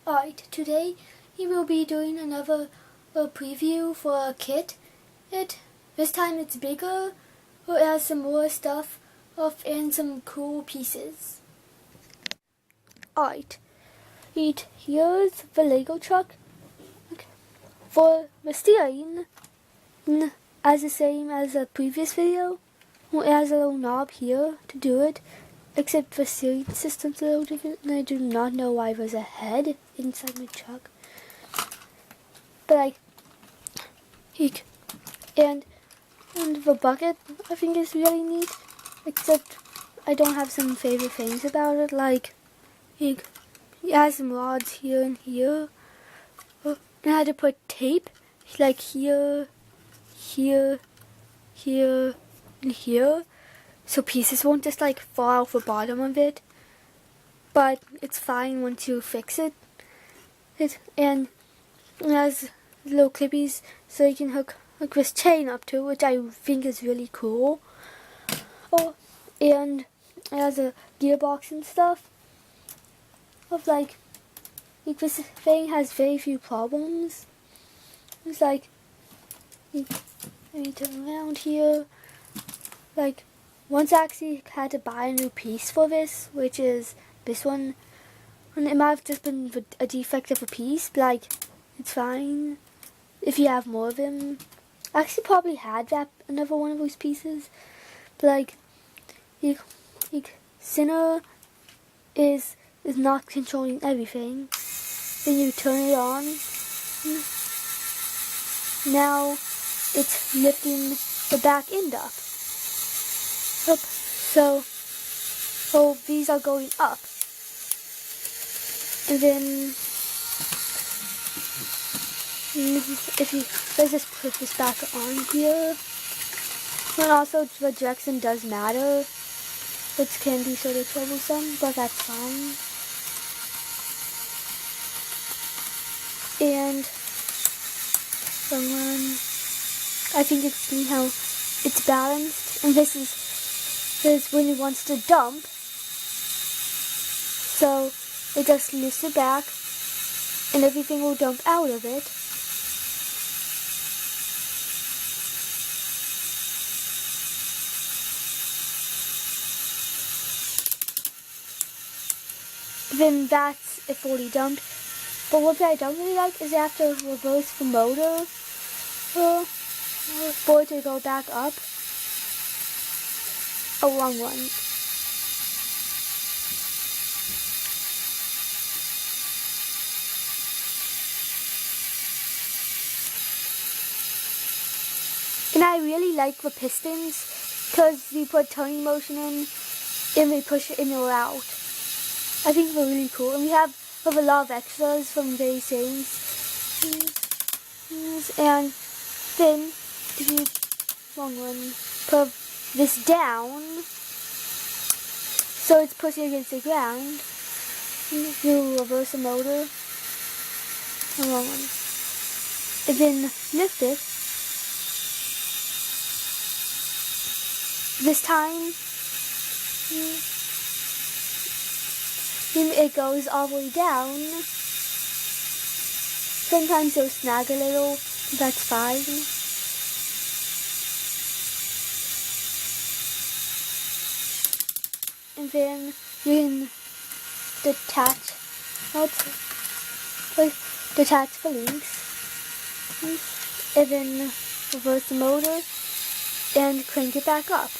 Alright, today we will be doing another preview for a kit. This time it's bigger, it has some more stuff and some cool pieces. Alright, here's the Lego truck. For the steering, as the same as the previous video, it has a little knob here to do it. Except the steering system's a little different, and I do not know why there's a head inside my truck. But and the bucket I think is really neat. Except I don't have some favorite things about it. Like it has some rods here and here. And I had to put tape like here, here, here, and here. So pieces won't just like fall off the bottom of it, but it's fine once you fix it. And it has little clippies so you can hook this chain up to, which I think is really cool. And it has a gearbox and stuff. Like this thing has very few problems. It's like, let me turn around here. Like, once I actually had to buy a new piece for this, which is this one. And it might have just been a defect of a piece, but like, it's fine if you have more of them. I actually probably had another one of those pieces, but like, center is not controlling everything. Then you turn it on. Now it's lifting the back end up. So these are going up. And then let's just put this back on here. And also the direction does matter, which can be sort of troublesome, but that's fine. And I think it's see how it's balanced, and this is when it wants to dump. So it just lifts it back, and everything will dump out of it. Then that's it fully dumped. But what I don't really like is after reverse the motor for it to go back up. A long one. And I really like the pistons because you put turning motion in and they push it in or out. I think they're really cool. And we have a lot of extras from various things. And then if you put this down so it's pushing against the ground, you reverse the motor. And then lift it. This time it goes all the way down. Sometimes it'll snag a little, that's fine. And then you can detach the links, and then reverse the motor and crank it back up.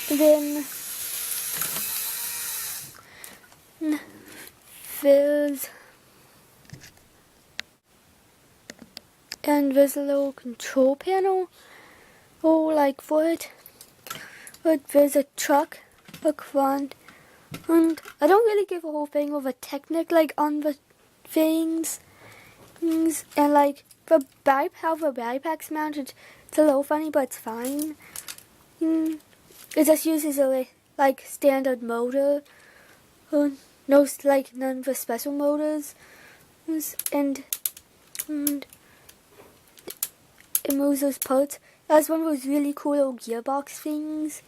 Then there's a little control panel, like for it. But there's a truck, a front, and I don't really give a whole thing of a technique like on the things, and like how the battery pack's mounted. It's a little funny, but it's fine. It just uses like standard motor. No, like none of the special motors. And it moves those parts. It has one of those really cool little gearbox things.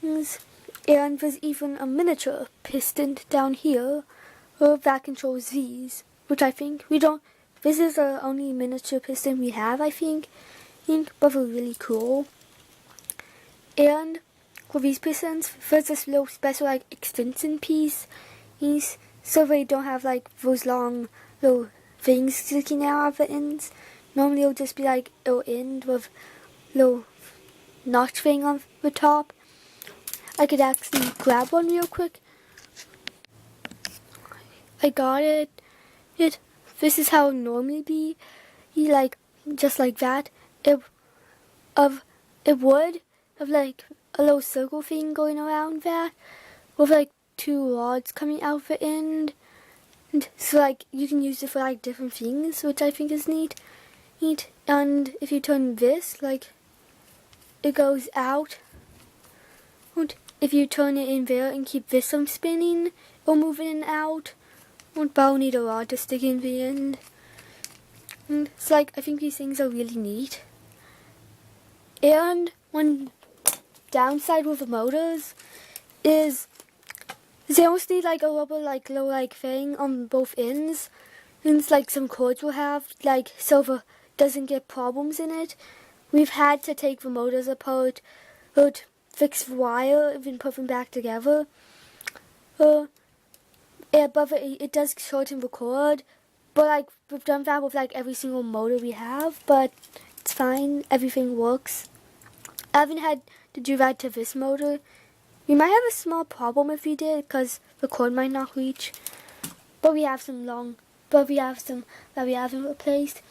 And there's even a miniature piston down here that controls these, which I think we don't. This is the only miniature piston we have, I think, but they're really cool. And with these pistons, there's this little special like extension piece, so they don't have like those long little things sticking out of the ends. Normally it'll just be like it'll end with little notch thing on the top. I could actually grab one real quick. I got it. This is how it normally be. Like just like that. It would have like a little circle thing going around that with like two rods coming out the end. And so like you can use it for like different things, which I think is neat. And if you turn this, like it goes out. And if you turn it in there and keep this from spinning, it'll move in and out. But I'll need a rod to stick in the end. And it's like, I think these things are really neat. And one downside with the motors is they almost need like a rubber like little like thing on both ends. And it's like some cords will have, like so the doesn't get problems in it. We've had to take the motors apart, but fix the wire and then put them back together. Yeah, but it does shorten the cord, but like we've done that with like every single motor we have, but it's fine, everything works. I haven't had to do that to this motor. We might have a small problem if we did, because the cord might not reach, but we have some that we haven't replaced.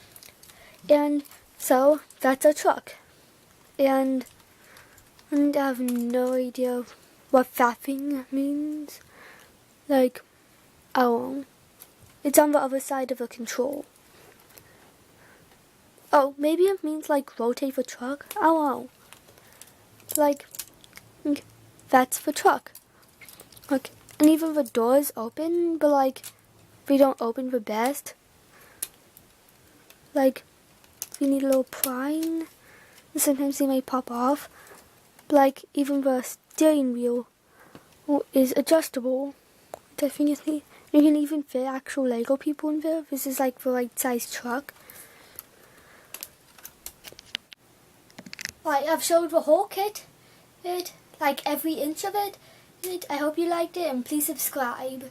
And so that's our truck. And I have no idea what that thing means. Like, oh, it's on the other side of the control. Oh, maybe it means like rotate the truck. I don't know. Like, that's the truck. Like, and even the doors open, but like, they don't open the best. Like, we need a little prying. Sometimes they might pop off. But like, even the steering wheel is adjustable. I think it's neat. You can even fit actual Lego people in there. This is like the right size truck. Right, I've showed the whole kit. Like every inch of it. I hope you liked it and please subscribe.